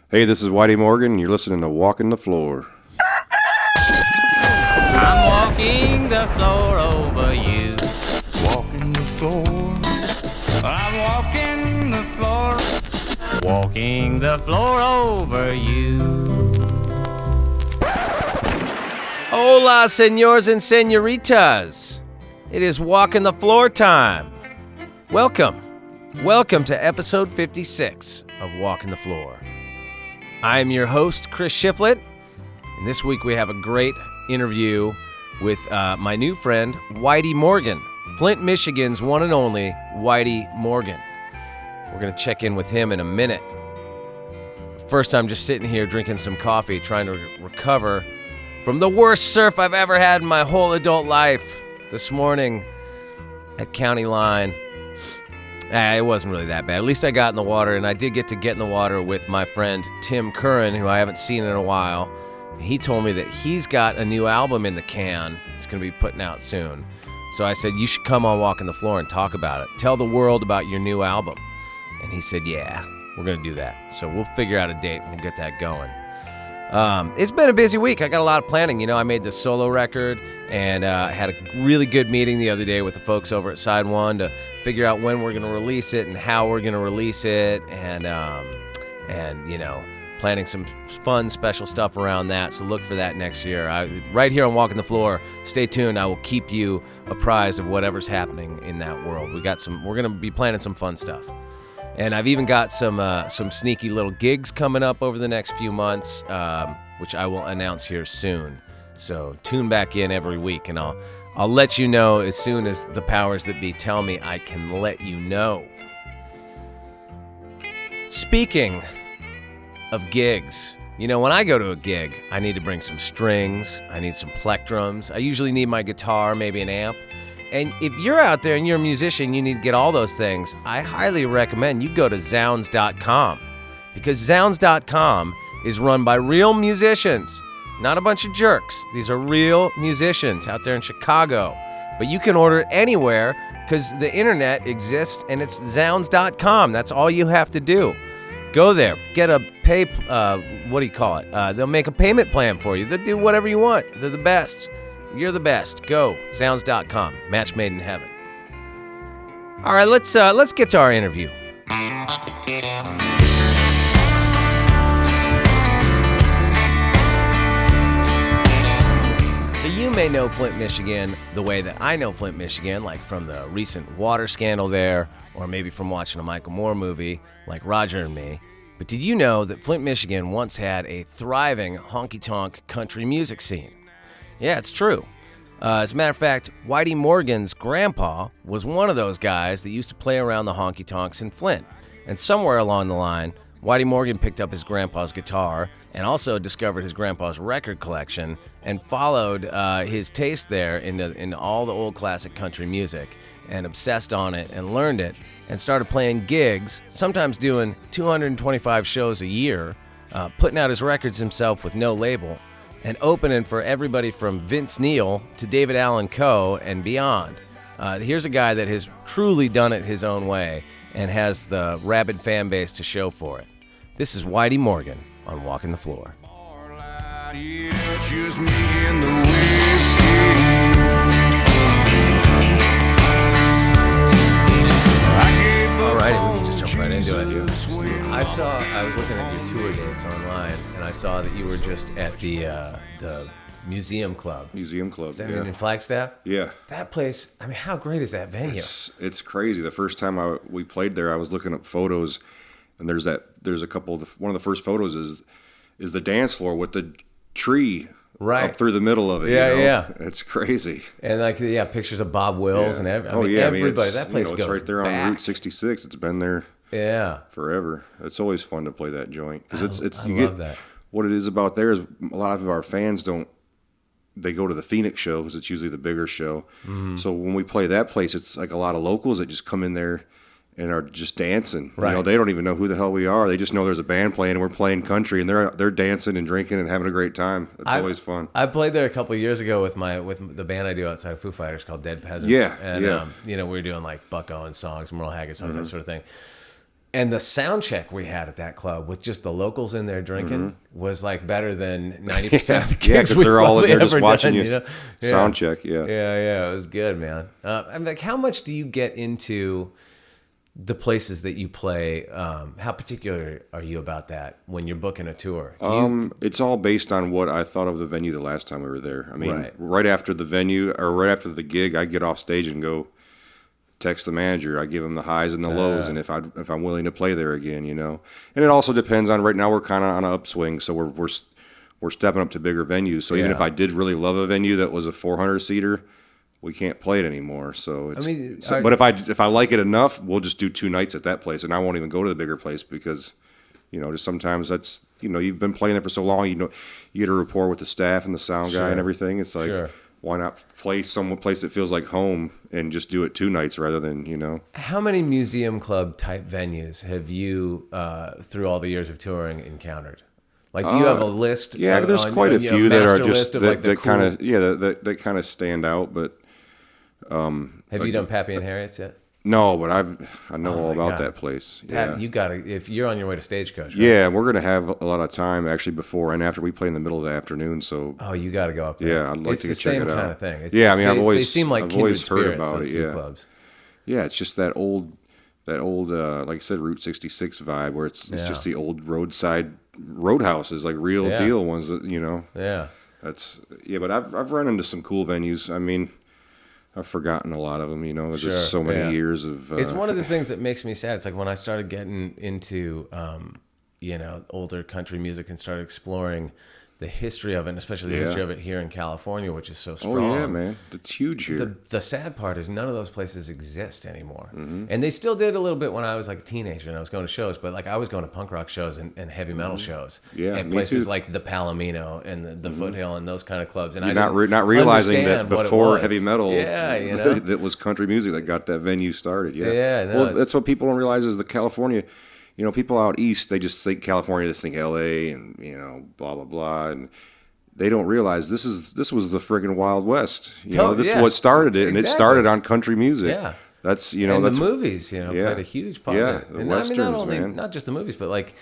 Hey, this is Whitey Morgan, and you're listening to Walking the Floor. I'm walking the floor over you. Walking the floor. I'm walking the floor. Walking the floor over you. Hola, senors and senoritas. It is walking the floor time. Welcome to episode 56 of Walking the Floor. I am your host, Chris Shiflett, and this week we have a great interview with my new friend, Whitey Morgan, Flint, Michigan's one and only Whitey Morgan. We're going to check in with him in a minute. First, I'm just sitting here drinking some coffee, trying to recover from the worst surf I've ever had in my whole adult life this morning at County Line. It wasn't really that bad. At least I got in the water, and I did get in the water with my friend Tim Curran, who I haven't seen in a while. He told me that he's got a new album in the can. It's going to be putting out soon. So I said, you should come on Walking the Floor and talk about it. Tell the world about your new album. And he said, yeah, we're going to do that. So we'll figure out a date and we'll get that going. It's been a busy week. I got a lot of planning. You know, I made this solo record and had a really good meeting the other day with the folks over at Side One to figure out when we're going to release it and how we're going to release it, and you know, planning some fun special stuff around that. So look for that next year. Right here on Walking the Floor. Stay tuned. I will keep you apprised of whatever's happening in that world. We're going to be planning some fun stuff. And I've even got some sneaky little gigs coming up over the next few months, which I will announce here soon. So tune back in every week, and I'll let you know as soon as the powers that be tell me I can let you know. Speaking of gigs, you know, when I go to a gig, I need to bring some strings, I need some plectrums, I usually need my guitar, maybe an amp. And if you're out there and you're a musician, you need to get all those things, I highly recommend you go to Zounds.com, because Zounds.com is run by real musicians, not a bunch of jerks. These are real musicians out there in Chicago. But you can order it anywhere because the internet exists, and it's Zounds.com. That's all you have to do. Go there, get a they'll make a payment plan for you. They'll do whatever you want. They're the best. You're the best. Go, Zounds.com. Match made in heaven. All right, let's get to our interview. So you may know Flint, Michigan the way that I know Flint, Michigan, like from the recent water scandal there, or maybe from watching a Michael Moore movie like Roger and Me. But did you know that Flint, Michigan once had a thriving honky-tonk country music scene? Yeah, it's true. As a matter of fact, Whitey Morgan's grandpa was one of those guys that used to play around the honky-tonks in Flint. And somewhere along the line, Whitey Morgan picked up his grandpa's guitar and also discovered his grandpa's record collection and followed his taste there into all the old classic country music and obsessed on it and learned it and started playing gigs, sometimes doing 225 shows a year, putting out his records himself with no label, and opening for everybody from Vince Neil to David Allan Coe and beyond. Here's a guy that has truly done it his own way and has the rabid fan base to show for it. This is Whitey Morgan on Walking the Floor. All righty, we can just jump right into it. I was looking at your tour dates online, and I saw that you were just at the Museum Club. Museum Club, Is that in Flagstaff? Yeah. That place, I mean, how great is that venue? It's crazy. The first time we played there, I was looking up photos, and there's a couple of one of the first photos is the dance floor with the tree right up through the middle of it. Yeah, you know? yeah. It's crazy. And pictures of Bob Wills and everybody. That place it's goes right there back. on Route 66. It's been there forever. It's always fun to play that joint because I love that. What it is about there is a lot of our fans they go to the Phoenix show because it's usually the bigger show. Mm-hmm. So when we play that place, it's like a lot of locals that just come in there and are just dancing. Right. You know, they don't even know who the hell we are. They just know there's a band playing and we're playing country, and they're dancing and drinking and having a great time. It's always fun. I played there a couple of years ago with the band I do outside of Foo Fighters called Dead Peasants. Yeah, and we were doing like Buck Owens songs, Merle Haggard songs, that sort of thing. And the sound check we had at that club with just the locals in there drinking was like better than 90% of the gigs. Yeah, because they're all in there just watching done, you sound check. Yeah. Yeah, it was good, man. I'm like, how much do you get into the places that you play? How particular are you about that when you're booking a tour? It's all based on what I thought of the venue the last time we were there. I mean, right after the venue or right after the gig, I get off stage and go text the manager. I give him the highs and the lows, and if I'm willing to play there again, you know. And it also depends on. Right now, we're kind of on an upswing, so we're stepping up to bigger venues. So even if I did really love a venue that was a 400 seater, we can't play it anymore. So it's. But if I like it enough, we'll just do 2 nights at that place, and I won't even go to the bigger place because, you know, just sometimes that's, you know, you've been playing there for so long, you know, you get a rapport with the staff and the sound guy and everything. It's like. Why not play some place that feels like home and just do it 2 nights rather than, you know? How many museum club type venues have you, through all the years of touring, encountered? Like, do you have a list? Yeah, there's quite a few that are just that kind of that kind of stand out. But have you done Pappy and Harriet's yet? No, but I know all about that place. You gotta, if you're on your way to Stagecoach. Right? Yeah, we're gonna have a lot of time actually before and after. We play in the middle of the afternoon, so you got to go up there. Yeah, I'd like to check it out. It's the same kind of thing. They seem like kindred spirits, about those two clubs. Yeah, it's just that old, like I said, Route 66 vibe where it's just the old roadside roadhouses, like real deal ones that, you know. Yeah. But I've run into some cool venues. I mean, I've forgotten a lot of them, you know. There's just so many years of. It's one of the things that makes me sad. It's like when I started getting into, you know, older country music and started exploring the history of it, and especially the history of it here in California, which is so strong. Oh yeah, man, it's huge here. The sad part is none of those places exist anymore, and they still did a little bit when I was like a teenager and I was going to shows. But like I was going to punk rock shows and heavy metal shows, and places like the Palomino and the Foothill and those kind of clubs. And you're not realizing that before heavy metal, you know? that was country music that got that venue started. No, well, that's what people don't realize is the California. You know, people out east, they just think California, they just think L.A. and, you know, blah, blah, blah. And they don't realize this was the friggin' Wild West. You know, this is what started it, and it started on country music. Yeah. That's, you know. And the movies, you know, played a huge part. Yeah, the Westerns, not just the movies, but like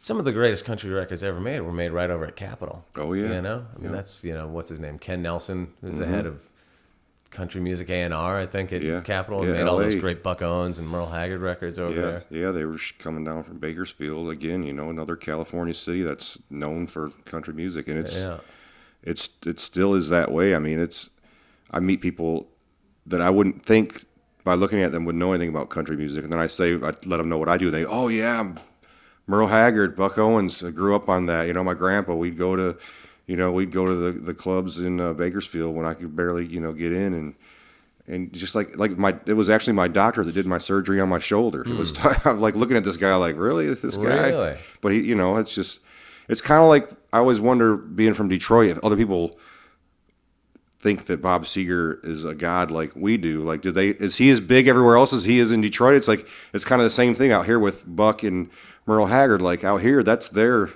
some of the greatest country records ever made were made right over at Capitol. Oh, yeah. You know? I mean, that's, you know, what's his name? Ken Nelson, who's the head of country music A&R, I think, at Capitol, and made all those great Buck Owens and Merle Haggard records over there. Yeah, they were coming down from Bakersfield again. You know, another California city that's known for country music, and it still is that way. I mean, I meet people that I wouldn't think by looking at them would know anything about country music, and then I let them know what I do. They, oh yeah, I'm Merle Haggard, Buck Owens. I grew up on that. You know, my grandpa. We'd go to the clubs in Bakersfield when I could barely, you know, get in, and just like it was actually my doctor that did my surgery on my shoulder. It was I'm like looking at this guy like, really, this guy? Really? But he, you know, it's kind of like I always wonder, being from Detroit, if other people think that Bob Seger is a god like we do. Like, is he as big everywhere else as he is in Detroit? It's like it's kind of the same thing out here with Buck and Merle Haggard. Like out here, that's their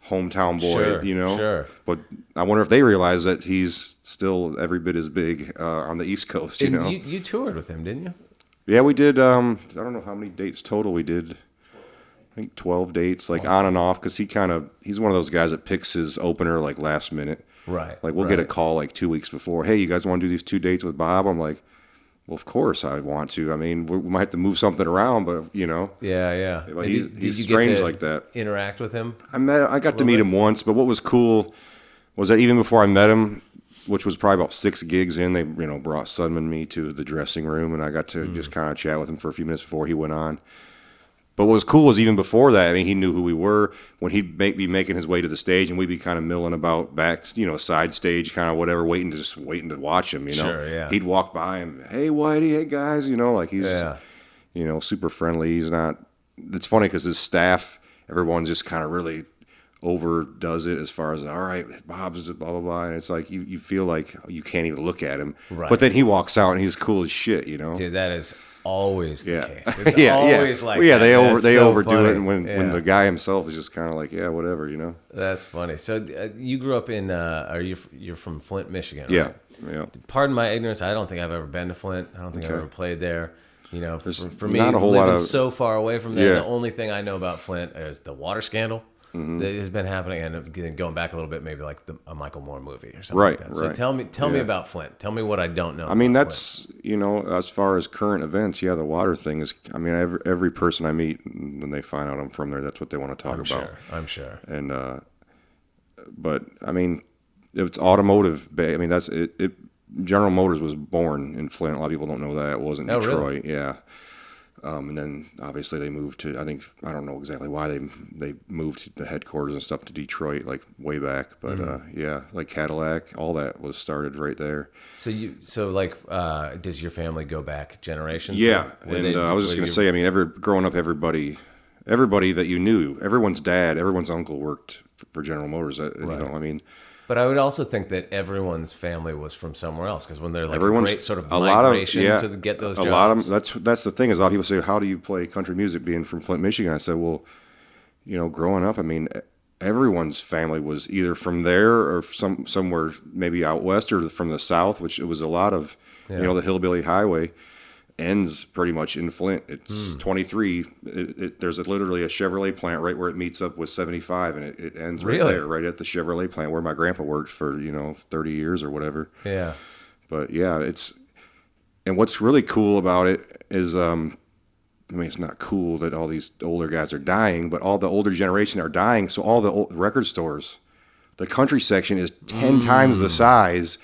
hometown boy, you know. Sure. But I wonder if they realize that he's still every bit as big on the East Coast. You know. You toured with him, didn't you? Yeah, we did. I don't know how many dates total we did. I think 12 dates, like on and off, because he's one of those guys that picks his opener like last minute. Right. Like we'll get a call like 2 weeks before. Hey, you guys want to do these 2 dates with Bob? I'm like, well, of course I want to. I mean, we might have to move something around, but you know. Yeah. But he's strange like that. Interact with him? I got to meet him once, but what was cool was that even before I met him, which was probably about 6 gigs in, they, you know, brought Sudman and me to the dressing room, and I got to just kind of chat with him for a few minutes before he went on. But what was cool was even before that, I mean, he knew who we were. When he'd be making his way to the stage, and we'd be kind of milling about back, you know, side stage, kind of whatever, waiting to watch him, you know. Sure, yeah. He'd walk by and, hey, Whitey, hey, guys, you know, like he's, you know, super friendly. He's not, it's funny because his staff, everyone just kind of really overdoes it as far as, all right, Bob's blah, blah, blah. And it's like, you feel like you can't even look at him. Right. But then he walks out and he's cool as shit, you know. Dude, that is always the case. It's always like that. They overdo funny. it when the guy himself is just kind of like, yeah, whatever, you know. That's funny. So you grew up in, you're from Flint, Michigan, right? Yeah. Pardon my ignorance. I don't think I've ever been to Flint. I don't think I've ever played there. You know, There's for me, not a whole living lot of so far away from there, Yeah. the only thing I know about Flint is the water scandal that has been happening, and going back a little bit, maybe like a Michael Moore movie or something like that. So Right. tell me Yeah. about Flint. Tell me what I don't know. I mean, about that's, as far as current events, yeah, the water thing is, I mean, every person I meet, when they find out I'm from there, that's what they want to talk Flint. about. I'm sure. And, but, I mean, it's automotive. I mean, that's it. General Motors was born in Flint. A lot of people don't know that. It wasn't Oh, Detroit. really? Yeah. And then obviously they moved to, I don't know exactly why they moved the headquarters and stuff to Detroit, like way back. But yeah, like Cadillac, all that was started right there. So does your family go back generations? Yeah. And I was just going to say, I mean, growing up, everybody that you knew, everyone's dad, everyone's uncle worked for General Motors. You know, I mean, But I would also think that everyone's family was from somewhere else, because when they're like everyone's a great sort of a lot of migration to get those jobs. A lot of that's the thing is a lot of people say, how do you play country music being from Flint, Michigan? I said, well, growing up, I mean, everyone's family was either from there or somewhere maybe out west or from the south, which it was a lot of, the Hillbilly Highway ends pretty much in Flint. It's 23. There's literally a Chevrolet plant right where it meets up with 75, and it ends right there, right at the Chevrolet plant where my grandpa worked for 30 years or whatever. Yeah. But yeah, and what's really cool about it is, I mean, it's not cool that all these older guys are dying, but all the older generation are dying. So all the old record stores, the country section is 10 times the size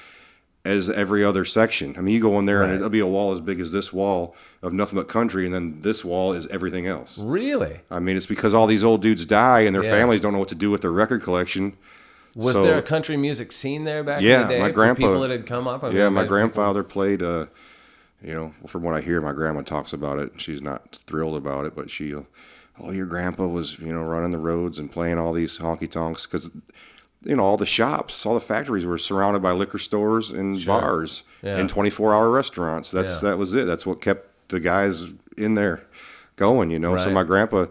as every other section. I mean, you go in there and it'll be a wall as big as this wall of nothing but country, and then this wall is everything else. Really? I mean, it's because all these old dudes die and their families don't know what to do with their record collection. Was there a country music scene there back in the day? My grandpa, for people that had come up? My grandfather played, from what I hear, my grandma talks about it. She's not thrilled about it, but your grandpa was, running the roads and playing all these honky-tonks because all the shops, all the factories were surrounded by liquor stores and bars and 24-hour restaurants. That was it. That's what kept the guys in there going, Right. So my grandpa,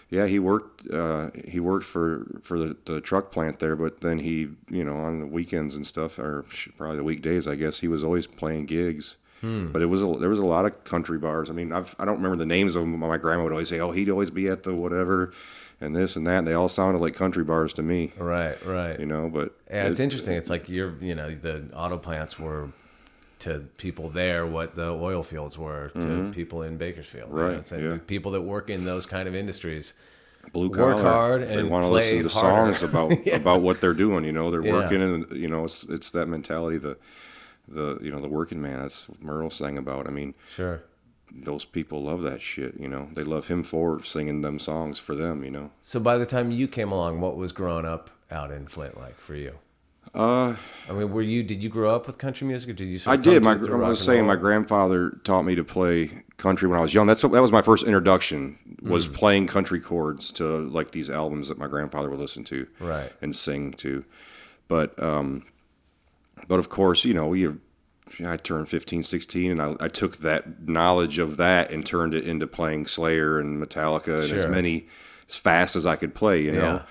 he worked for the truck plant there, but then he, on the weekends and stuff, or probably the weekdays, I guess, he was always playing gigs. But there was a lot of country bars. I mean, I don't remember the names of them, but my grandma would always say, he'd always be at the whatever and this and that, and they all sounded like country bars to me. Right. But it's interesting. It's like the auto plants were to people there what the oil fields were to people in Bakersfield. Right. It's like people that work in those kind of industries blue collar, work hard and they want to play listen to harder. songs about what they're doing. They're working, and it's that mentality. The working man. That's what Merle sang about. I mean, sure. Those people love that shit, They love him for singing them songs for them, So by the time you came along, what was growing up out in Flint like for you? I mean, did you grow up with country music, or did you? I did. I was saying my grandfather taught me to play country when I was young. That was my first introduction, was playing country chords to like these albums that my grandfather would listen to, and sing to. But of course, I turned 15, 16, and I took that knowledge of that and turned it into playing Slayer and Metallica and as fast as I could play, Yeah.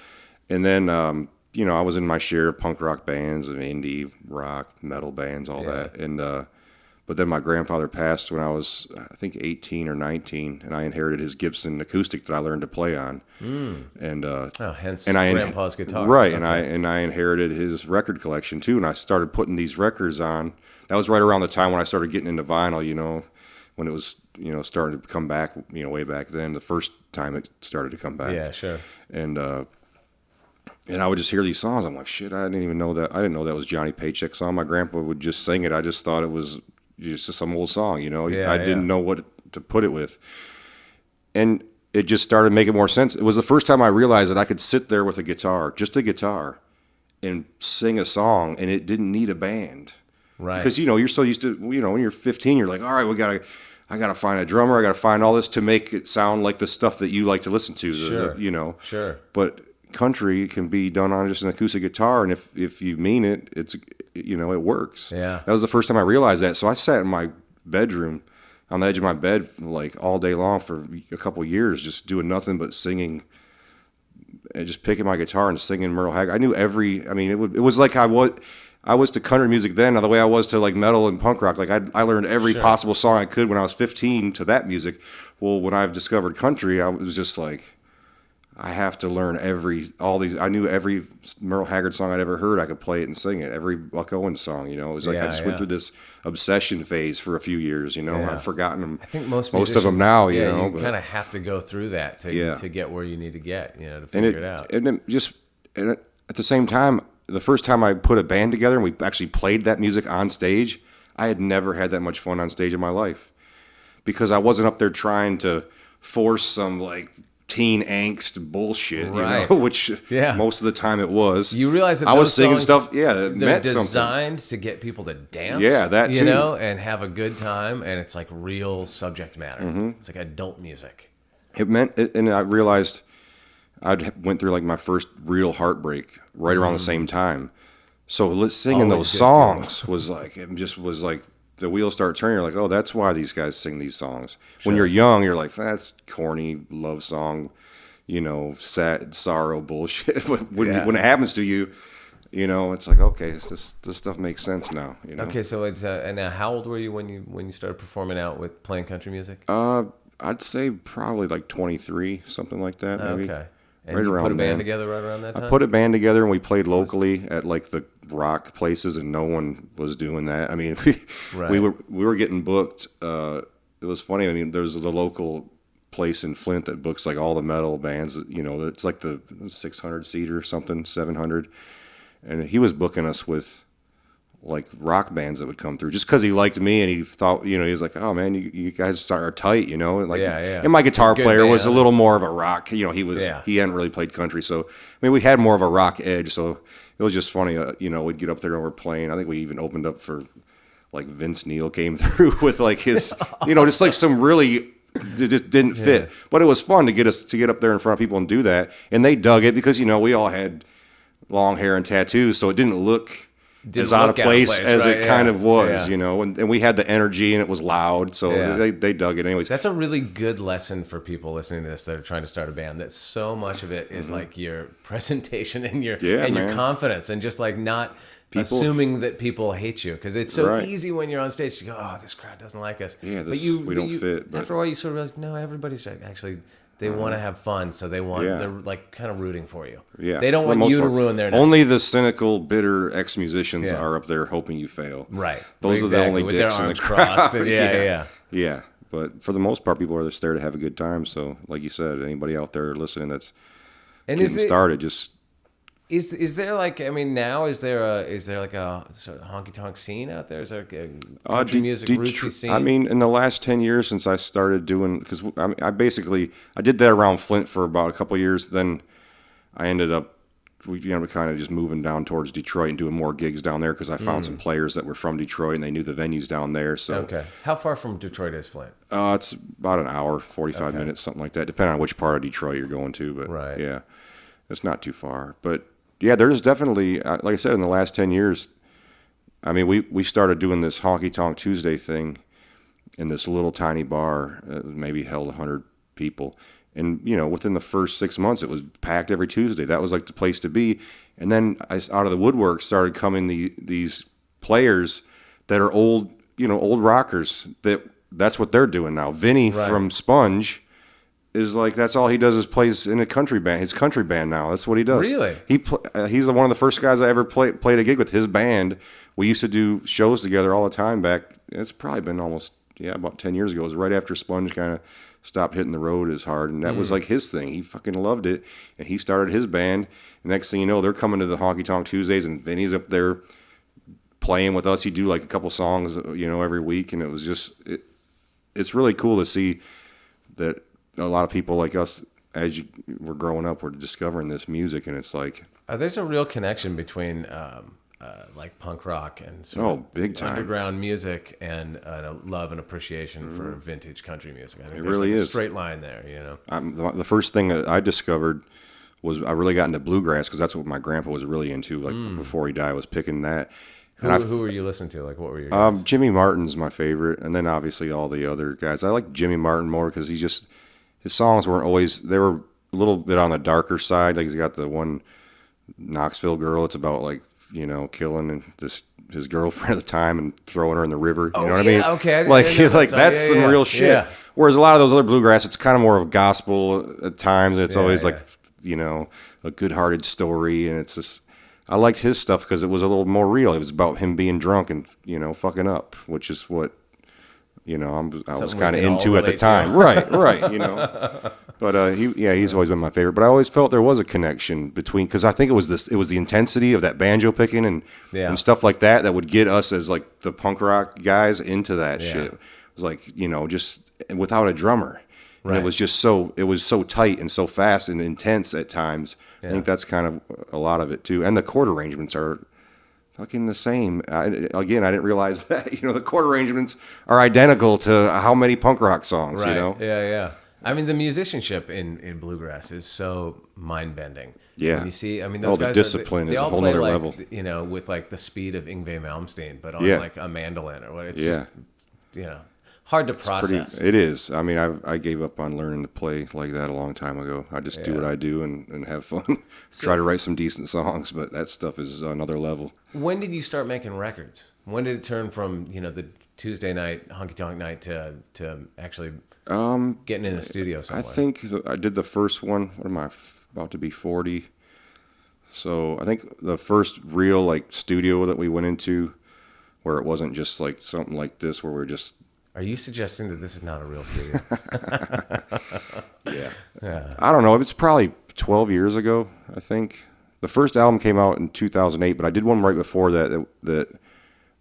And then, I was in my share of punk rock bands, of indie rock, metal bands, all that. And, but then my grandfather passed when I was, I think, 18 or 19, and I inherited his Gibson acoustic that I learned to play on. And hence Grandpa's guitar, right? Okay. And I inherited his record collection too, and I started putting these records on. That was right around the time when I started getting into vinyl. When it was starting to come back, way back then, the first time it started to come back. Yeah, sure. And I would just hear these songs. I'm like, shit, I didn't know that was Johnny Paycheck's song. My grandpa would just sing it. I just thought it was just some old song, I didn't know what to put it with. And it just started making more sense. It was the first time I realized that I could sit there with just a guitar, and sing a song, and it didn't need a band. Right. Because, you're so used to, when you're 15, you're like, all right, I got to find a drummer. I got to find all this to make it sound like the stuff that you like to listen to. Sure. Sure. But country can be done on just an acoustic guitar, and if you mean it, it works. Yeah. That was the first time I realized that. So I sat in my bedroom on the edge of my bed like all day long for a couple of years, just doing nothing but singing and just picking my guitar and singing Merle Haggard. I knew it was like I was to country music then, the way I was to like metal and punk rock. Like I learned every possible song I could when I was 15 to that music. Well, when I've discovered country, I was just like, I have to learn I knew every Merle Haggard song I'd ever heard. I could play it and sing it. Every Buck Owens song, you know. It was like I just went through this obsession phase for a few years, you know. Yeah. I've forgotten them. I think most of them now, you know. You kind of have to go through that to get where you need to get, you know, to figure it out. And at the same time, the first time I put a band together and we actually played that music on stage, I had never had that much fun on stage in my life because I wasn't up there trying to force some like teen angst bullshit, you know, which most of the time it was. You realize that I was singing stuff, that they're meant something. Designed to get people to dance, that too. You know, and have a good time, and it's like real subject matter. It's like adult music. It meant, and I realized I went through like my first real heartbreak right around the same time. So singing those songs was like, it just was like the wheels start turning. You're like, oh, that's why these guys sing these songs. Sure. When you're young, you're like, that's corny love song, you know, sad sorrow bullshit. when it happens to you, you know, it's like, okay, this stuff makes sense now. You know? Okay, so it's and now how old were you when you started performing out with playing country music? I'd say probably like 23, something like that. Maybe. Okay. And right you put a band together right around that time? I put a band together and we played locally at like the rock places and no one was doing that. I mean, we were getting booked. It was funny. I mean, there's the local place in Flint that books like all the metal bands. You know, it's like the 600 seater or something, 700. And he was booking us with like rock bands that would come through just because he liked me and he thought, you know, he was like, oh man, you guys are tight, you know, and like, and my guitar player was a little more of a rock, you know, he hadn't really played country. So, I mean, we had more of a rock edge. So it was just funny, you know, we'd get up there and we're playing. I think we even opened up for like Vince Neil came through with like his, you know, just like some really, it just didn't fit, but it was fun to get up there in front of people and do that. And they dug it because, you know, we all had long hair and tattoos. So it didn't look as out of place as it kind of was, you know, and we had the energy and it was loud, so they dug it anyways. That's a really good lesson for people listening to this that are trying to start a band, that so much of it is like your presentation and your confidence and just like not assuming that people hate you, because it's so easy when you're on stage to go, oh, this crowd doesn't like us. Yeah, we don't fit. After a while, you sort of realize, no, everybody's actually... They want to have fun, so they're like kind of rooting for you. Yeah, they don't want you to ruin their night. Only the cynical, bitter ex-musicians are up there hoping you fail. Right. Those are the only with dicks their in the crowd. Yeah. But for the most part, people are just there to have a good time. So, like you said, anybody out there listening that's getting started, just is there like, I mean, now is there like a sort of honky-tonk scene out there? Is there a country music rootsy scene? I mean, in the last 10 years since I started doing, because I did that around Flint for about a couple of years. Then I ended up, kind of just moving down towards Detroit and doing more gigs down there because I found some players that were from Detroit and they knew the venues down there. So okay, how far from Detroit is Flint? It's about an hour, 45 minutes, something like that, depending on which part of Detroit you're going to. But yeah, it's not too far. But yeah, there's definitely, like I said, in the last 10 years, I mean, we started doing this honky-tonk Tuesday thing in this little tiny bar, maybe held 100 people. And, you know, within the first 6 months, it was packed every Tuesday. That was like the place to be. And then out of the woodwork started coming these players that are old rockers. That's what they're doing now. Vinny from Sponge is like, that's all he does is plays in a country band. His country band now. That's what he does. Really? He's one of the first guys I ever played a gig with. His band. We used to do shows together all the time back. It's probably been almost about 10 years ago. It was right after Sponge kind of stopped hitting the road as hard, and that was like his thing. He fucking loved it, and he started his band. And next thing you know, they're coming to the Honky Tonk Tuesdays, and Vinny's up there playing with us. He'd do like a couple songs, every week, and it was just it's really cool to see that a lot of people like us, as we're growing up, we're discovering this music, and it's like there's a real connection between like punk rock and sort of big time underground music and a love and appreciation for vintage country music. I think it there's really is a straight line there. The first thing that I discovered was I really got into bluegrass because that's what my grandpa was really into. Like before he died, was picking that. Who were you listening to? Like, what were your guys? Jimmy Martin's my favorite, and then obviously all the other guys. I like Jimmy Martin more because his songs weren't always, they were a little bit on the darker side. Like he's got the one Knoxville Girl. It's about like killing and his girlfriend at the time and throwing her in the river. You Oh, know what yeah, I mean? okay, I Like, didn't know that song. that's Yeah, some yeah, real shit. yeah. Whereas a lot of those other bluegrass, it's kind of more of gospel at times. And it's always yeah. like, a good-hearted story. And it's just, I liked his stuff because it was a little more real. It was about him being drunk and, fucking up, which is what, I was kind of into at the time. Right. But he's always been my favorite. But I always felt there was a connection between, because I think it was the intensity of that banjo picking and stuff like that would get us as like the punk rock guys into that shit. It was like, just without a drummer. And it was just so tight and so fast and intense at times. I think that's kind of a lot of it too. And the chord arrangements are fucking the same. I didn't realize that. The chord arrangements are identical to how many punk rock songs, Yeah. I mean, the musicianship in bluegrass is so mind-bending. Yeah. When you see, those the guys discipline is a whole play nother like, level. with like the speed of Yngwie Malmsteen, but on like a mandolin or what. It's just, hard to process. It is. I gave up on learning to play like that a long time ago. I just do what I do and have fun. Try to write some decent songs, but that stuff is another level. When did you start making records? When did it turn from, the Tuesday night, honky-tonk night to actually getting in a studio somewhere? I think I did the first one. What am I, about to be 40? So I think the first real like studio that we went into where it wasn't just like something like this where we're just... Are you suggesting that this is not a real studio? Yeah. I don't know. It's probably 12 years ago, I think. The first album came out in 2008, but I did one right before that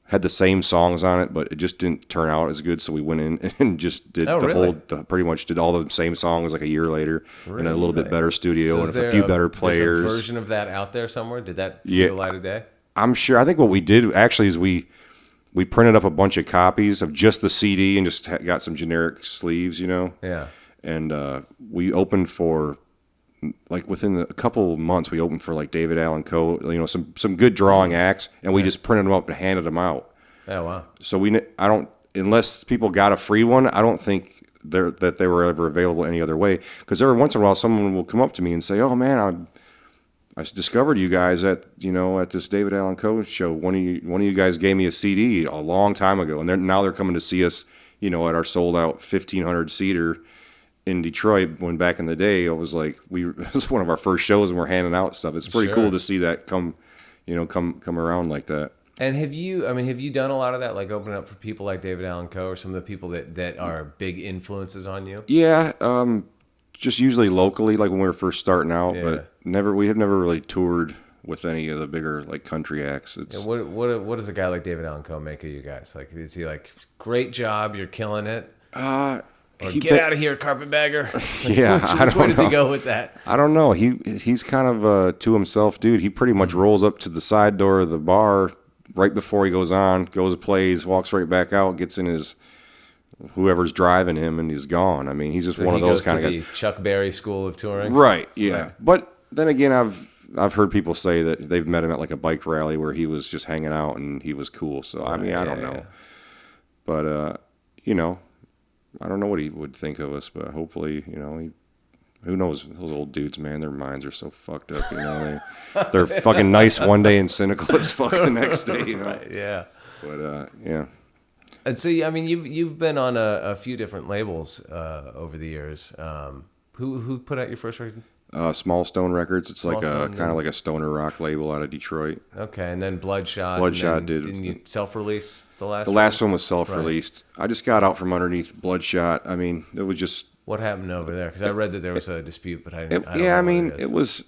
had the same songs on it, but it just didn't turn out as good. So we went in and just did pretty much did all the same songs like a year later in a little bit better studio and a few better players. There's a version of that out there somewhere? Did that see the light of day? I'm sure. I think what we did actually is we printed up a bunch of copies of just the CD and just got some generic sleeves, Yeah. And we opened for, like within a couple months, we opened for like David Allen Coe, some good drawing acts, and we just printed them up and handed them out. Oh, wow. So unless people got a free one, I don't think that they were ever available any other way. Because every once in a while, someone will come up to me and say, "Oh man, I discovered you guys at this David Allen Coe show. One of you guys gave me a CD a long time ago, and now they're coming to see us, at our sold out 1,500 seater in Detroit. When back in the day, it was like it was one of our first shows, and we're handing out stuff. It's pretty cool to see that come around like that. And have you done a lot of that, like opening up for people like David Allen Coe or some of the people that are big influences on you? Yeah. Just usually locally, like when we were first starting out, but we have never really toured with any of the bigger like country acts. It's what does a guy like David Allen Coe make of you guys? Like, is he like, great job, you're killing it? Or get out of here, carpetbagger. Yeah, which way does he go with that? I don't know. He's kind of a to himself dude. He pretty much rolls up to the side door of the bar right before he goes on, goes plays, walks right back out, gets in his whoever's driving him, and he's gone. He's just one of those kind of guys. Chuck Berry school of touring, right? Yeah, right. But then again, I've heard people say that they've met him at like a bike rally where he was just hanging out and he was cool. So I don't know, but I don't know what he would think of us, but hopefully, who knows? Those old dudes, man, their minds are so fucked up. They're fucking nice one day and cynical as fuck the next day. Right, yeah. But yeah. And so, you've been on a few different labels over the years. Who put out your first record? Small Stone Records. It's like kind of like a stoner rock label out of Detroit. Okay, and then Bloodshot. Didn't you self-release the last? The last one was self-released. Right. I just got out from underneath Bloodshot. It was just. What happened over there? Because I read that there was a dispute, but I don't know it was.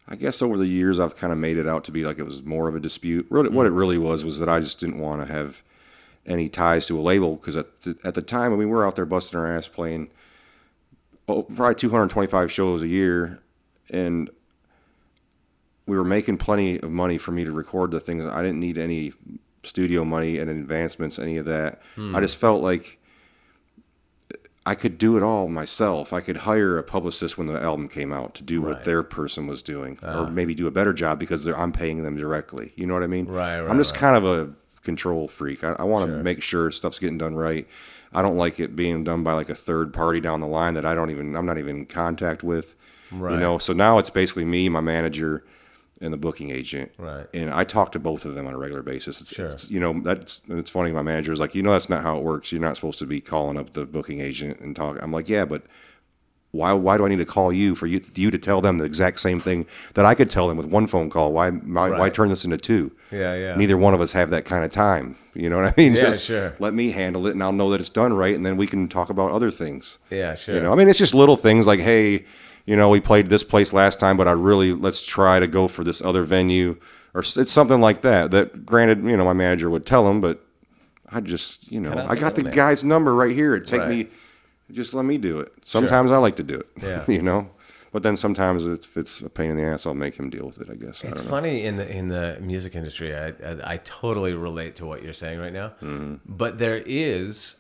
I guess over the years I've kind of made it out to be like it was more of a dispute. What it really was that I just didn't want to have any ties to a label, because at the time, we were out there busting our ass playing probably 225 shows a year, and we were making plenty of money for me to record the things. I didn't need any studio money and advancements, any of that. I just felt like I could do it all myself. I could hire a publicist when the album came out to do what their person was doing, or maybe do a better job because I'm paying them directly. You know what I mean? Right. I'm just kind of a control freak. I want to make sure stuff's getting done right. I don't like it being done by like a third party down the line that I'm not even in contact with. Right. So now it's basically me, my manager, and the booking agent. Right. And I talk to both of them on a regular basis. Sure. It's it's funny. My manager is like, that's not how it works. You're not supposed to be calling up the booking agent and talk. I'm like, yeah, but why do I need to call you for you to tell them the exact same thing that I could tell them with one phone call? Why turn this into two? Yeah. Neither one of us have that kind of time. You know what I mean? Yeah, Just sure. let me handle it, and I'll know that it's done right, and then we can talk about other things. Yeah, sure. I mean, it's just little things like, hey, we played this place last time, but let's try to go for this other venue, or it's something like that. That granted, my manager would tell him, but I just, I got the guy's number right here. Just let me do it. Sometimes I like to do it. Yeah. But then sometimes if it's a pain in the ass, I'll make him deal with it, I guess. It's funny in the music industry. I totally relate to what you're saying right now. Mm-hmm. But there is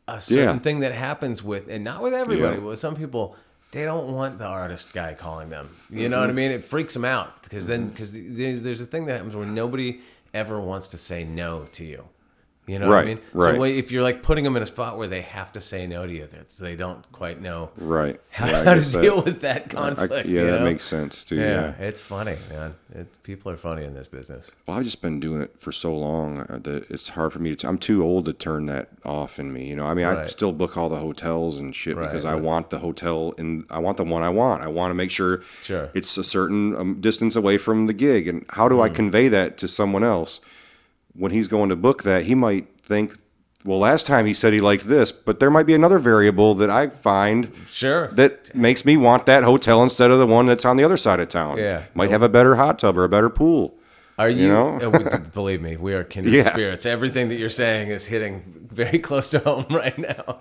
a certain thing that happens with, and not with everybody, but with some people, they don't want the artist guy calling them. You know what I mean? It freaks them out because there's a thing that happens where nobody ever wants to say no to you. You know what I mean? Right. So if you're like putting them in a spot where they have to say no to you, so they don't quite know how to deal with that conflict. That makes sense too. Yeah, it's funny, man. People are funny in this business. Well, I've just been doing it for so long that it's hard for me to. I'm too old to turn that off in me. I still book all the hotels and shit because I want the hotel and I want the one I want. I want to make sure it's a certain distance away from the gig. And how do I convey that to someone else? When he's going to book that, he might think, well, last time he said he liked this, but there might be another variable that I find that makes me want that hotel instead of the one that's on the other side of town. Yeah. Might have a better hot tub or a better pool. Are you? Believe me, we are kindred spirits. Everything that you're saying is hitting very close to home right now.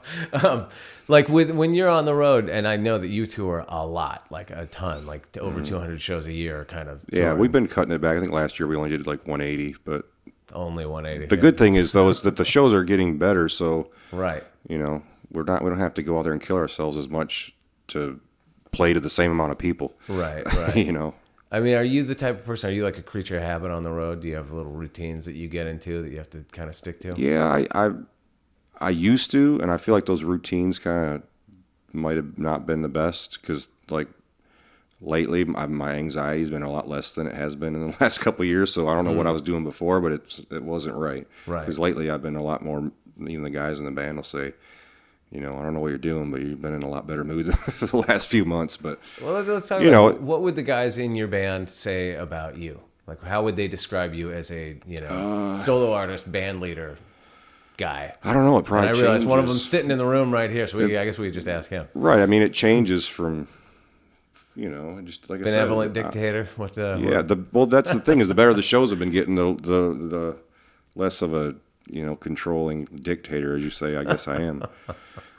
When you're on the road, and I know that you tour a lot, like a ton, like over 200 shows a year, kind of. Yeah, touring. we've been cutting it back. I think last year we only did like 180, but. Only 180. The good thing is, though, is that the shows are getting better. So, right. We don't have to go out there and kill ourselves as much to play to the same amount of people. Right. I mean, are you the type of person? Are you like a creature of habit on the road? Do you have little routines that you get into that you have to kind of stick to? Yeah, I used to, and I feel like those routines kind of might have not been the best because, like, lately, my anxiety's been a lot less than it has been in the last couple of years. So I don't know what I was doing before, but it wasn't right. Right. Because lately I've been a lot more. Even the guys in the band will say, I don't know what you're doing, but you've been in a lot better mood the last few months. But let's talk about what would the guys in your band say about you? Like, how would they describe you as a solo artist, band leader? Guy. I don't know. It probably. And I realized one of them sitting in the room right here, so I guess we could just ask him. Right. I mean, it changes from. Just like benevolent dictator. That's the thing is the better the shows have been getting, the less of a controlling dictator, as you say. I guess I am,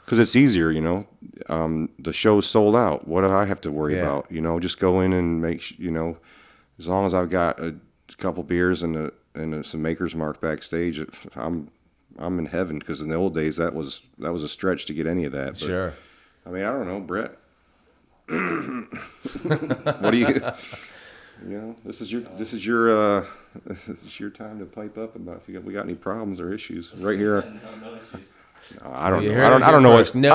because it's easier. The show's sold out. What do I have to worry about? Just go in and make. As long as I've got a couple beers and some Maker's Mark backstage, I'm in heaven. Because in the old days, that was a stretch to get any of that. But, sure. I mean, I don't know, Brett. What do you? This is your time to pipe up about if we got any problems or issues right here. No issues. No, I don't know. I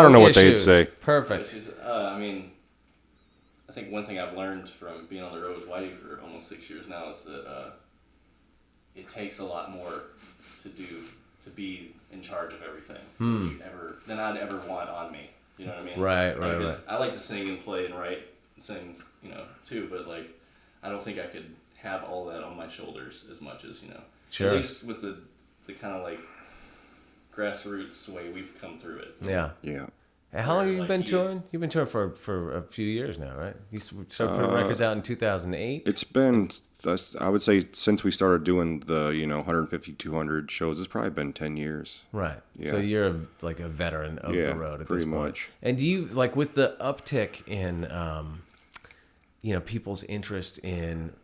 don't know what they'd say. Perfect. I mean, I think one thing I've learned from being on the road with Whitey for almost 6 years now is that it takes a lot more to be in charge of everything than I'd ever want on me. You know what I mean? Right. I like to sing and play and write and sing, too, but like, I don't think I could have all that on my shoulders as much as, Sure. At least with the kind of like grassroots way we've come through it. Yeah. And how long have you been touring? You've been touring for a few years now, right? You started putting records out in 2008? It's been, I would say, since we started doing the 150, 200 shows, it's probably been 10 years. Right. Yeah. So you're like a veteran of the road at this point. Much. And do you, like, with the uptick in, people's interest in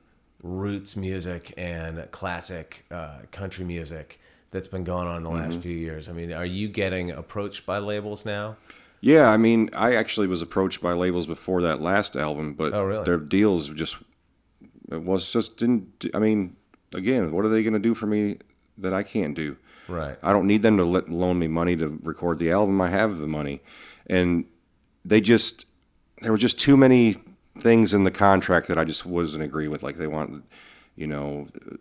roots music and classic country music that's been going on in the last few years, I mean, are you getting approached by labels now? Yeah, I mean, I actually was approached by labels before that last album, but their deals didn't. I mean, again, what are they going to do for me that I can't do? Right. I don't need them to loan me money to record the album. I have the money, and there were just too many things in the contract that I just wasn't agree with. Like they want,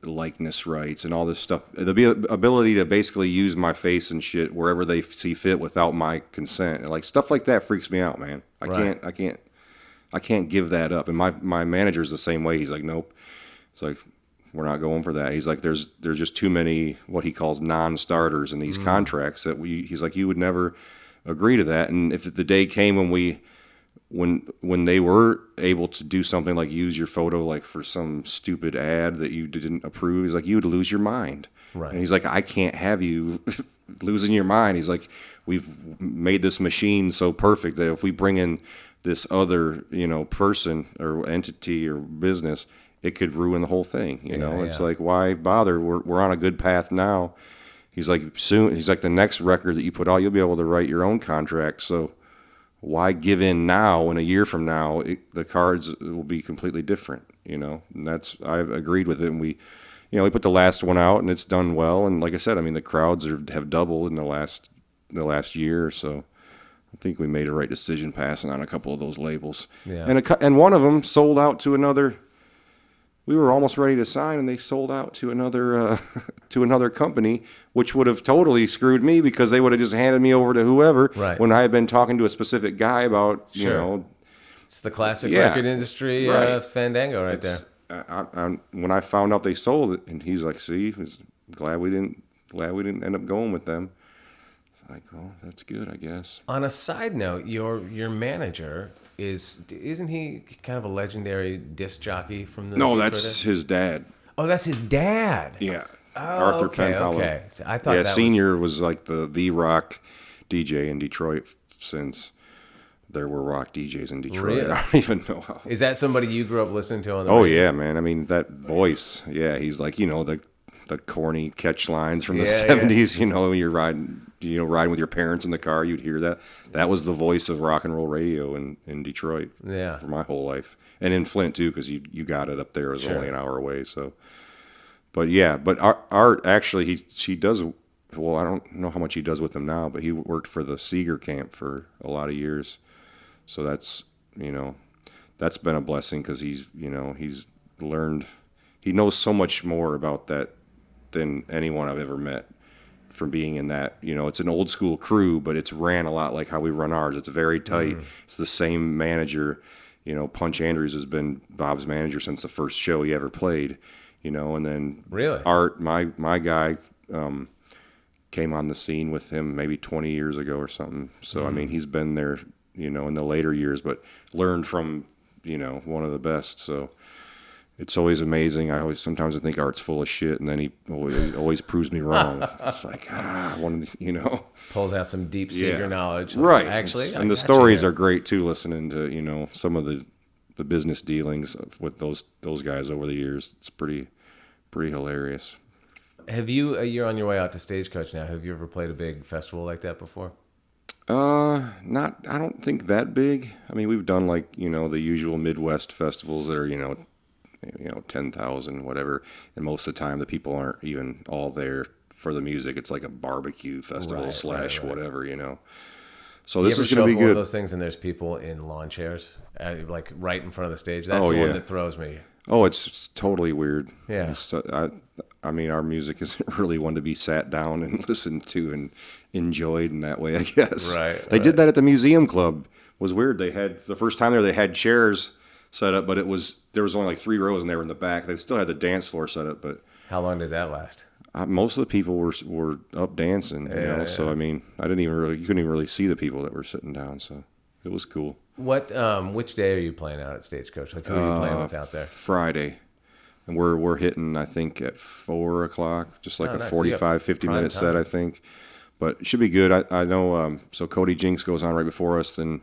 likeness rights and all this stuff. The ability to basically use my face and shit wherever they see fit without my consent. And like stuff like that freaks me out, man. I can't give that up. And my manager's the same way. He's like, nope. It's like, we're not going for that. He's like, there's just too many what he calls non-starters in these contracts that he's like, you would never agree to that. And if the day came when they were able to do something like use your photo like for some stupid ad that you didn't approve, he's like, you would lose your mind. Right. And he's like, I can't have you losing your mind. He's like, we've made this machine so perfect that if we bring in this other, person or entity or business, it could ruin the whole thing. It's like, why bother? We're on a good path now. He's like, soon. He's like, the next record that you put out, you'll be able to write your own contract. So why give in now? And a year from now, the cards will be completely different. And I've agreed with it. And we put the last one out, and it's done well. And like I said, I mean, the crowds have doubled in the last year or so. I think we made a right decision passing on a couple of those labels. Yeah. And one of them sold out to another. We were almost ready to sign, and they sold out to another company, which would have totally screwed me because they would have just handed me over to whoever. Right. When I had been talking to a specific guy about, it's the classic record industry fandango right there. When I found out they sold it, and he's like, "See, glad we didn't end up going with them." It's like, oh, that's good, I guess. On a side note, your manager. Isn't he kind of a legendary disc jockey from the? No, that's his dad. Oh, that's his dad. Yeah, oh, Arthur Penhallow. Okay, so I thought that Senior was like the rock DJ in Detroit since there were rock DJs in Detroit. Really? I don't even know how. Is that somebody you grew up listening to on the? Oh radio? yeah, man. I mean that voice. Yeah, he's like the corny catch lines from the 70s. You're riding with your parents in the car, you'd hear that. That was the voice of rock and roll radio in Detroit for my whole life. And in Flint, too, because you got it up there. It was only an hour away. So, but Art, actually, he does, well, I don't know how much he does with them now, but he worked for the Seger camp for a lot of years. So that's been a blessing because he's learned, he knows so much more about that than anyone I've ever met. From being in that, it's an old school crew, but it's ran a lot like how we run ours. It's very tight. It's the same manager. Punch Andrews has been Bob's manager since the first show he ever played. And then really Art, my guy, came on the scene with him maybe 20 years ago or something. So I mean, he's been there, in the later years, but learned from one of the best. So. It's always amazing. Sometimes I think Art's full of shit, and then he always proves me wrong. It's like, one of these, pulls out some deep Seger knowledge. Like, right. Actually, and the stories are great too. Listening to some of the business dealings with those guys over the years, it's pretty hilarious. Have you? You're on your way out to Stagecoach now. Have you ever played a big festival like that before? Not. I don't think that big. I mean, we've done like the usual Midwest festivals that are 10,000, whatever. And most of the time, the people aren't even all there for the music. It's like a barbecue festival / whatever, So this is going to be good. One of those things, and there's people in lawn chairs, like right in front of the stage. That's the one that throws me. Oh, it's totally weird. Yeah. I mean, our music isn't really one to be sat down and listened to and enjoyed in that way, I guess. Right. They did that at the Museum Club. It was weird. They had, the first time there, they had chairs set up, but there was only like 3 rows and they were in the back. They still had the dance floor set up, but how long did that last? Most of the people were up dancing, So I mean, you couldn't even really see the people that were sitting down. So it was cool. Which day are you playing out at Stagecoach? Like who are you playing with out there? Friday, and we're hitting I think at 4 o'clock, just like a nice. 45, 50-minute set I think. But it should be good. I know. So Cody Jinks goes on right before us, then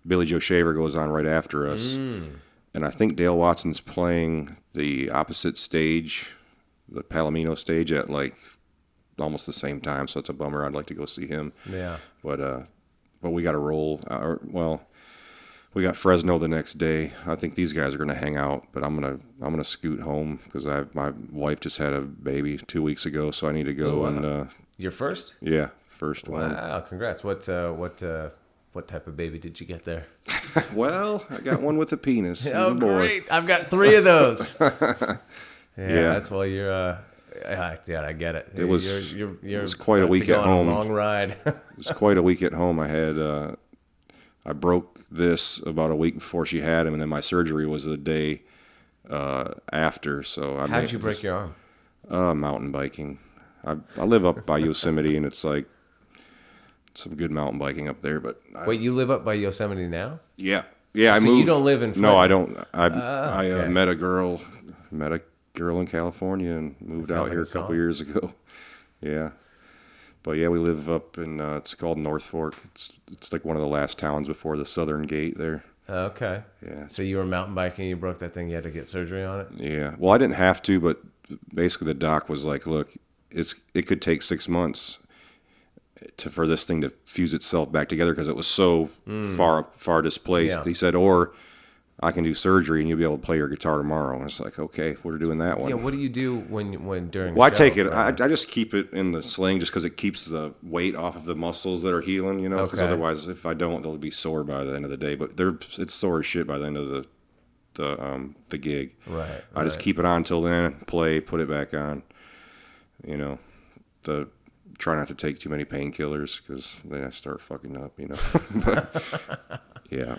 Billy Joe Shaver goes on right after us. And I think Dale Watson's playing the opposite stage, the Palomino stage, at like almost the same time. So it's a bummer. I'd like to go see him. Yeah. But we got to roll. We got Fresno the next day. I think these guys are going to hang out, but I'm gonna scoot home because my wife just had a baby 2 weeks ago, so I need to go. Your first? Yeah, first one. Wow, congrats. What What type of baby did you get there? Well, I got one with a penis. He's Oh, a boy. great! I've got 3 of those. Yeah. That's why you're. Yeah, I get it. It was. You're it was quite a about to week go at on home. A long ride. It was quite a week at home. I had. I broke this about a week before she had him, and then my surgery was the day after. So How'd you break your arm? Mountain biking. I live up by Yosemite, and it's like some good mountain biking up there. But Wait, you live up by Yosemite now? yeah. So I moved. you don't live in Flint? No, I don't. I okay. met a girl in California and moved out Sounds like here a a couple song. years ago. Yeah. But yeah, we live up in it's called North Fork. It's like one of the last towns before the Southern Gate there. Okay. Yeah. So you were mountain biking, you broke that thing, you had to get surgery on it? Yeah. Well, I didn't have to, but basically the doc was like, "Look, it could take 6 months for this thing to fuse itself back together because it was so far displaced." Yeah. He said, "Or I can do surgery and you'll be able to play your guitar tomorrow." And it's like, okay, we're doing that one. Yeah, what do you do when during Well, I the take show? it. I just keep it in the sling just because it keeps the weight off of the muscles that are healing, you know. Because Okay. otherwise, if I don't, they'll be sore by the end of the day. But it's sore as shit by the end of the gig. Right. I just keep it on till then, play, put it back on. You know, try not to take too many painkillers because then I start fucking up. You know. But, yeah.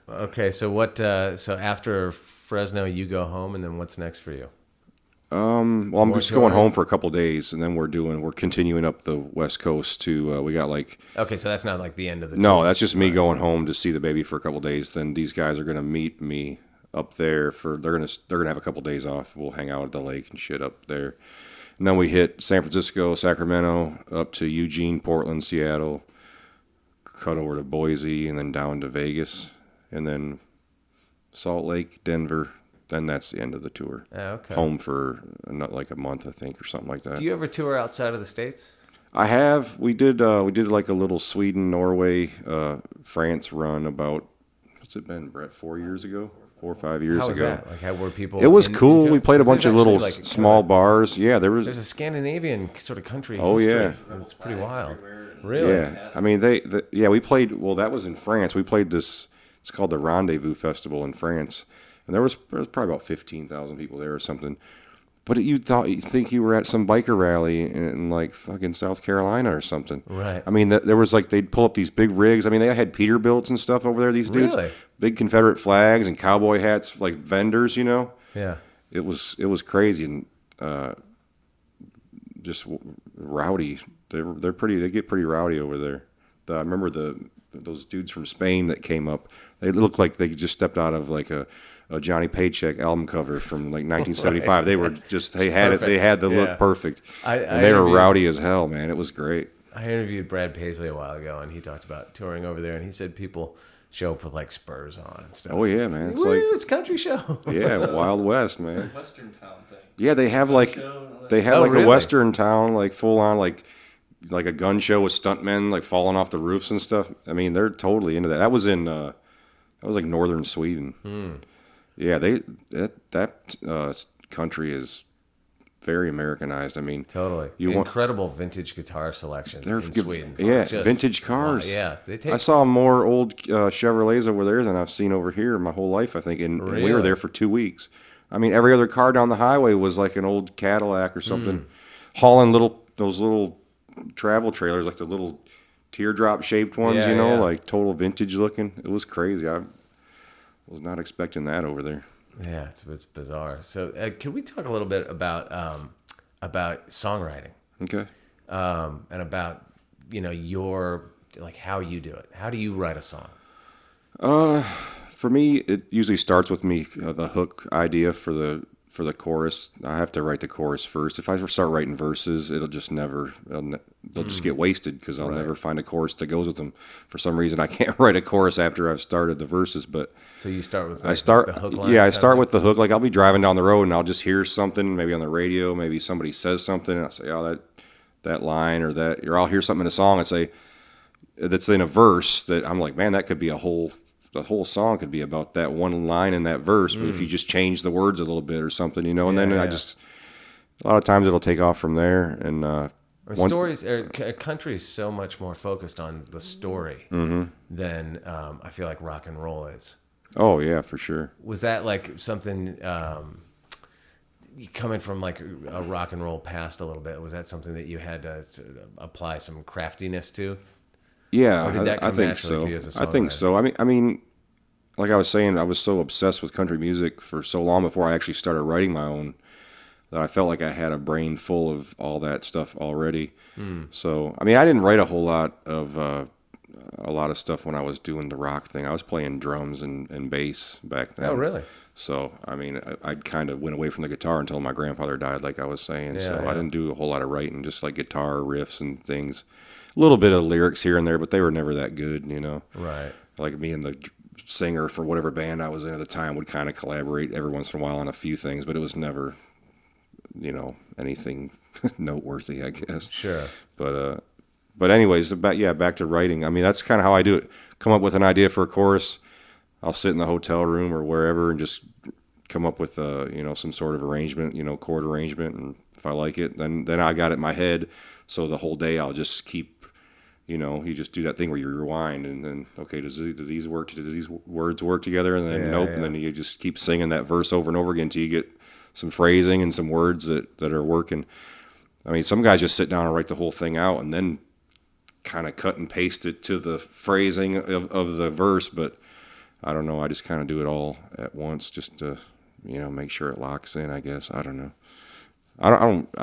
Okay, so what? So after Fresno, you go home, and then what's next for you? Well, I'm More just going touring? home for a couple of days, and then we're continuing up the West Coast to. We got like. Okay, so that's not like the end of the No, tour. that's just me going home to see the baby for a couple of days. Then these guys are gonna meet me up there they're gonna have a couple of days off. We'll hang out at the lake and shit up there, and then we hit San Francisco, Sacramento, up to Eugene, Portland, Seattle, cut over to Boise, and then down to Vegas, and then Salt Lake, Denver. Then that's the end of the tour. Oh, okay. Home for not like a month, I think, or something like that. Do you ever tour outside of the States? I have. We did like a little Sweden, Norway, France run about, what's it been, Brett, 4 years ago? 4 or 5 years How was ago. that? Like, how were people? It was cool. into We it? played a 'Cause bunch of there's little actually, like, small kinda- bars. Yeah, there was. There's a Scandinavian sort of country. Oh, history. yeah. It's pretty wild. everywhere and- Really? Yeah, I mean we played. Well, that was in France. We played this. It's called the Rendezvous Festival in France, and there was probably about 15,000 people there or something. But you'd think you were at some biker rally in like fucking South Carolina or something. Right. I mean, there was like they'd pull up these big rigs. I mean, they had Peterbilts and stuff over there. These dudes, Really? big Confederate flags and cowboy hats, like vendors. You know, Yeah. it was crazy and just rowdy. They're pretty. They get pretty rowdy over there. I remember those dudes from Spain that came up. They looked like they just stepped out of like a Johnny Paycheck album cover from like 1975. Right. They were just they had it. They had the Yeah. look perfect, I and they were interviewed- rowdy as hell, man. It was great. I interviewed Brad Paisley a while ago, and he talked about touring over there, and he said people show up with like spurs on and stuff. Oh yeah, man. It's Woo, like it's a country show. yeah, Wild West, man. Western town thing. Yeah, they have like Show and all that. they have Oh, like really? a Western town, like full on like a gun show with stuntmen like falling off the roofs and stuff. I mean, they're totally into that. That was in that was like northern Sweden. Yeah, that country is very Americanized. I mean, Totally. You want- Incredible vintage guitar selection they're in Sweden. Yeah, It's just- vintage cars. Yeah, they take. I saw more old Chevrolets over there than I've seen over here my whole life, I think. And we were Really? there for 2 weeks. I mean, every other car down the highway was like an old Cadillac or something, hauling those little travel trailers, like the little teardrop shaped ones, Yeah, you know, yeah. like total vintage looking. It was crazy. I was not expecting that over there. Yeah, it's bizarre. So, can we talk a little bit about songwriting Okay. and about your like how you do it? How do you write a song? For me, it usually starts with me the hook idea for the chorus. I have to write the chorus first. If I start writing verses, it'll just never. They'll just get wasted because I'll never find a chorus that goes with them. For some reason, I can't write a chorus after I've started the verses. But So you start with I like, start. the hook line. Yeah, I kind of start thing? with the hook. Like I'll be driving down the road and I'll just hear something, maybe on the radio, maybe somebody says something, and I'll say, "Oh, that line or that," or I'll hear something in a song and say that's in a verse that I'm like, "Man, that could be the whole song could be about that one line in that verse, but if you just change the words a little bit or something, and then Yeah, I yeah. just, a lot of times it'll take off from there. And Stories, country is so much more focused on the story than I feel like rock and roll is. Oh yeah, for sure. Was that like something coming from like a rock and roll past a little bit? Was that something that you had to apply some craftiness to? Yeah, Or did that come I think naturally so. to you as a I think songwriter? so. I mean, like I was saying, I was so obsessed with country music for so long before I actually started writing my own that I felt like I had a brain full of all that stuff already. So, I mean, I didn't write a whole lot of stuff when I was doing the rock thing. I was playing drums and bass back then. Oh, really? So, I mean, I kind of went away from the guitar until my grandfather died, like I was saying. Yeah, So yeah. I didn't do a whole lot of writing, just like guitar riffs and things. A little bit of lyrics here and there, but they were never that good, you know. Right. Like me and the singer for whatever band I was in at the time would kind of collaborate every once in a while on a few things, but it was never, you know, anything noteworthy, I guess. Sure. But anyways, back to writing. I mean, that's kind of how I do it. Come up with an idea for a chorus. I'll sit in the hotel room or wherever and just come up with you know, some sort of arrangement, you know, chord arrangement, and if I like it, then I got it in my head. So the whole day I'll just keep, you know, you just do that thing where you rewind and then, okay, does these work? Do these words work together? And then nope. Yeah. And then you just keep singing that verse over and over again until you get some phrasing and some words that are working. I mean, some guys just sit down and write the whole thing out and then kind of cut and paste it to the phrasing of the verse. But I don't know. I just kind of do it all at once just to, you know, make sure it locks in, I guess. I don't know. I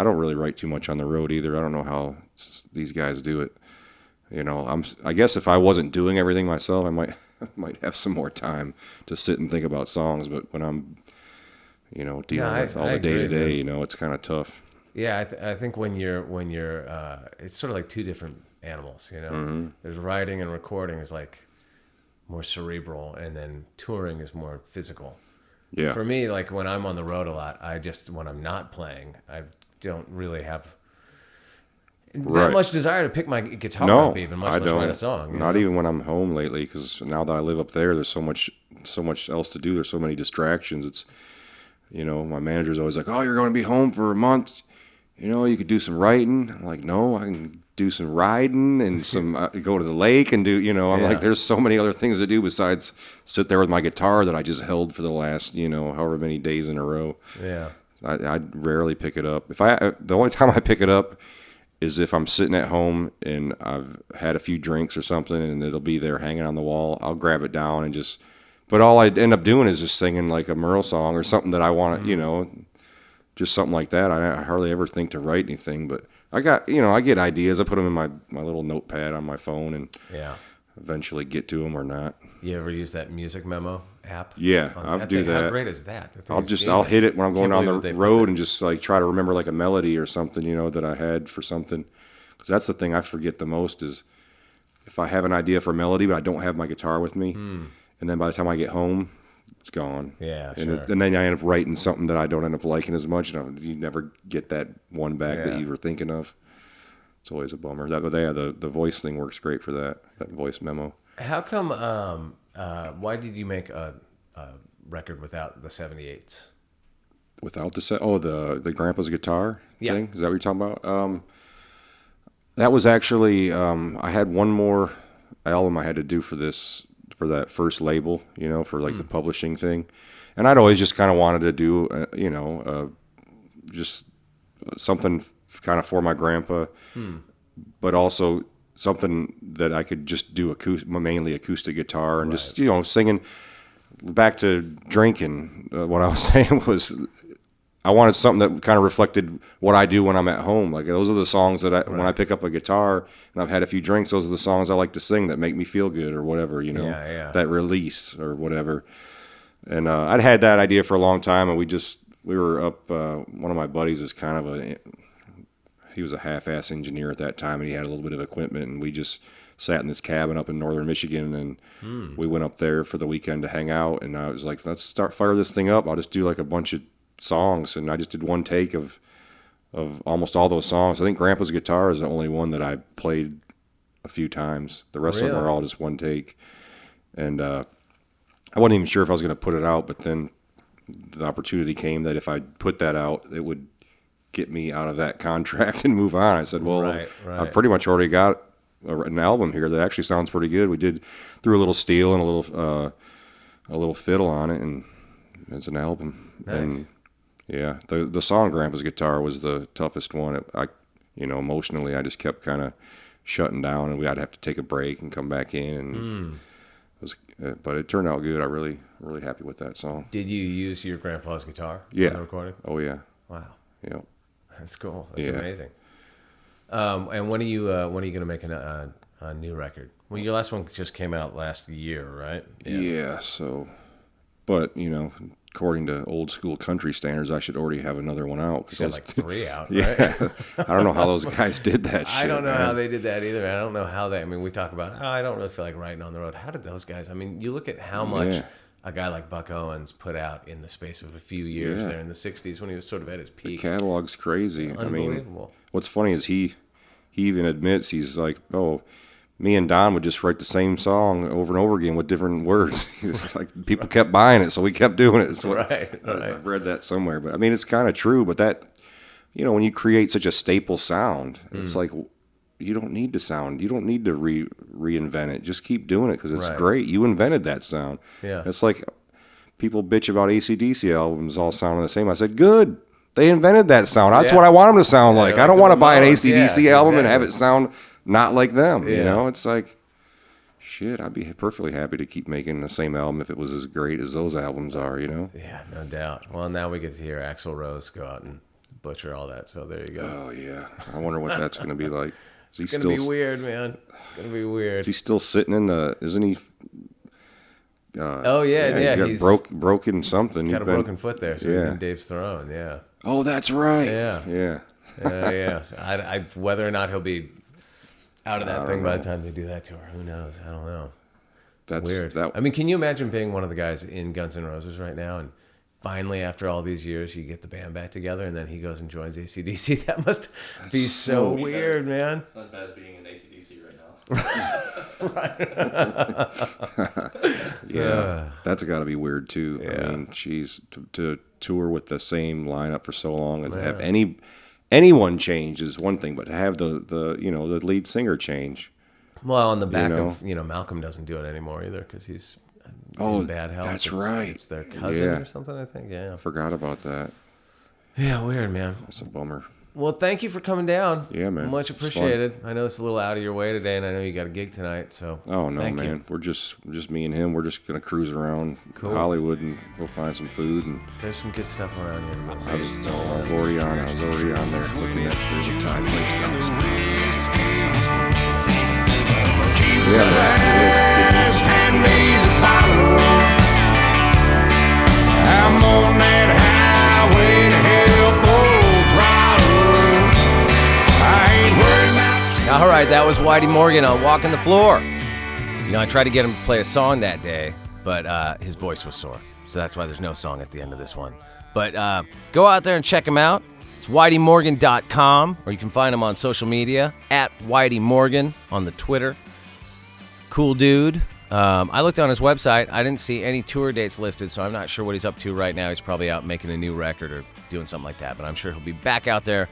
don't really write too much on the road either. I don't know how these guys do it. You know, I guess if I wasn't doing everything myself, I might have some more time to sit and think about songs. But when I'm, you know, dealing with all the day to day, you know, it's kind of tough. Yeah, I think when you're it's sort of like two different animals. You know, there's writing and recording is like more cerebral, and then touring is more physical. Yeah. For me, like when I'm on the road a lot, when I'm not playing, I don't really have that much desire to pick my guitar up, even much less write a song. Not even when I'm home lately, because now that I live up there, there's so much else to do. There's so many distractions. It's, you know, my manager's always like, "Oh, you're going to be home for a month. You know, you could do some writing." I'm like, "No, I can do some riding and some go to the lake and do." You know, I'm like, there's so many other things to do besides sit there with my guitar that I just held for the last, you know, however many days in a row. Yeah, I rarely pick it up. The only time I pick it up is if I'm sitting at home and I've had a few drinks or something and it'll be there hanging on the wall. I'll grab it down and just, but all I end up doing is just singing like a Merle song or something that I want to, you know, just something like that. I hardly ever think to write anything, but I get ideas. I put them in my little notepad on my phone and eventually get to them or not. You ever use that music memo app? Yeah, I'll do that. How great is that? I'll hit it when I'm going down the road and just like try to remember like a melody or something, you know, that I had for something. Because that's the thing I forget the most is if I have an idea for a melody, but I don't have my guitar with me. And then by the time I get home, it's gone. Yeah, and sure. And then I end up writing something that I don't end up liking as much. You never get that one back that you were thinking of. It's always a bummer. The voice thing works great for that voice memo. How come? Why did you make a record without the 78s? Without the grandpa's guitar thing? Is that what you're talking about? That was actually I had one more album I had to do for that first label, you know, for like the publishing thing, and I'd always just kind of wanted to do, you know, just something kind of for my grandpa, but also something that I could just do mainly acoustic guitar and just, you know, singing. Back to drinking, what I was saying was I wanted something that kind of reflected what I do when I'm at home. Like those are the songs that when I pick up a guitar and I've had a few drinks, those are the songs I like to sing that make me feel good or whatever, you know, that release or whatever. And I'd had that idea for a long time, and we were up, one of my buddies is kind of he was a half-ass engineer at that time, and he had a little bit of equipment, and we just sat in this cabin up in northern Michigan, and we went up there for the weekend to hang out, and I was like, let's fire this thing up. I'll just do like a bunch of songs, and I just did one take of almost all those songs. I think Grandpa's Guitar is the only one that I played a few times. The rest of them are all just one take, and I wasn't even sure if I was going to put it out, but then the opportunity came that if I put that out, it would get me out of that contract and move on. I said, well, Right. I've pretty much already got an album here that actually sounds pretty good. We threw a little steel and a little fiddle on it, and it's an album. Nice. And yeah, the song Grandpa's Guitar was the toughest one. Emotionally, I just kept kind of shutting down, and I'd have to take a break and come back in. And but it turned out good. I really happy with that song. Did you use your grandpa's guitar Yeah. on the recording? Oh yeah. Wow. Yeah. That's cool. That's Yeah. amazing. And when are you going to make a new record? Well, your last one just came out last year, right? Yeah. So, but according to old school country standards, I should already have another one out. You got like 3 out, right? Yeah. I don't know how those guys did that shit. I don't know man. how they did that either. I don't know how they. I mean, we talk about, I don't really feel like writing on the road. How did those guys? I mean, you look at how much a guy like Buck Owens put out in the space of a few years there in the '60s when he was sort of at his peak. The catalog's crazy. Unbelievable. What's funny is he even admits, he's like, oh, me and Don would just write the same song over and over again with different words. It's like people kept buying it, so we kept doing it. So Right. I've read that somewhere, but I mean, it's kind of true. But that, when you create such a staple sound, it's like you don't need to sound. You don't need to reinvent it. Just keep doing it because it's great. You invented that sound. Yeah. It's like people bitch about AC/DC albums all sounding the same. I said, good. They invented that sound. That's what I want them to sound like. I don't want to buy an AC/DC album and have it sound not like them. It's like, shit, I'd be perfectly happy to keep making the same album if it was as great as those albums are, Yeah, no doubt. Well, now we get to hear Axl Rose go out and butcher all that, so there you go. Oh, yeah. I wonder what that's going to be like. It's going to be weird, man. It's going to be weird. Is he still sitting in isn't he? He's broken something. got a broken foot there, so he's in Dave's throne, yeah. Oh, that's right. Yeah. Yeah. I whether or not he'll be out of that thing by the time they do that tour, who knows? I don't know. That's weird. I mean, can you imagine being one of the guys in Guns N' Roses right now, and finally, after all these years, you get the band back together, and then he goes and joins AC/DC? That must be so weird, man. It's not as bad as being in AC/DC right now. Yeah, that's got to be weird too. Yeah. I mean, to tour with the same lineup for so long and to have anyone change is one thing, but to have the lead singer change. Well, on the back of Malcolm doesn't do it anymore either because he's in bad health. That's right. It's their cousin or something, I think. Yeah, I forgot about that. Yeah, weird, man. That's a bummer. Well, thank you for coming down. Yeah, man. Much appreciated. I know it's a little out of your way today, and I know you got a gig tonight. So. Oh no, thank man. you. We're just me and him. We're just gonna cruise around Hollywood and we'll find some food and. There's some good stuff around here. I was already on there looking at there's a Thai place down the street. Yeah, man. Hand me the bottle. I'm on that highway to hell full throttle. I ain't worried about. All right, that was Whitey Morgan on Walking the Floor. I tried to get him to play a song that day, but his voice was sore. So that's why there's no song at the end of this one. But go out there and check him out. It's WhiteyMorgan.com, or you can find him on social media, at Whitey Morgan on the Twitter. Cool dude. I looked on his website. I didn't see any tour dates listed, so I'm not sure what he's up to right now. He's probably out making a new record or doing something like that, but I'm sure he'll be back out there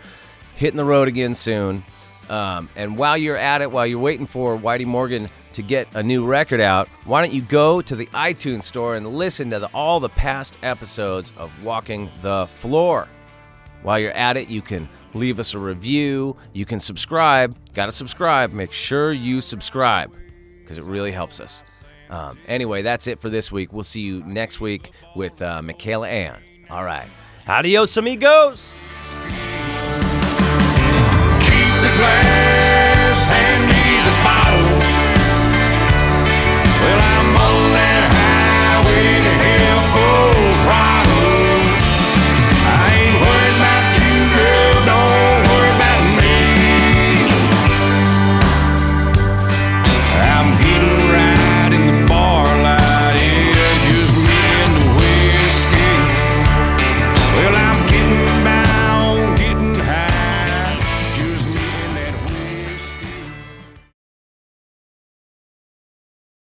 hitting the road again soon. And while you're at it, while you're waiting for Whitey Morgan to get a new record out, why don't you go to the iTunes store and listen to all the past episodes of Walking the Floor. While you're at it, you can leave us a review. You can subscribe. Got to subscribe. Make sure you subscribe because it really helps us. Anyway, that's it for this week. We'll see you next week with Michaela Ann. All right. Adios, amigos.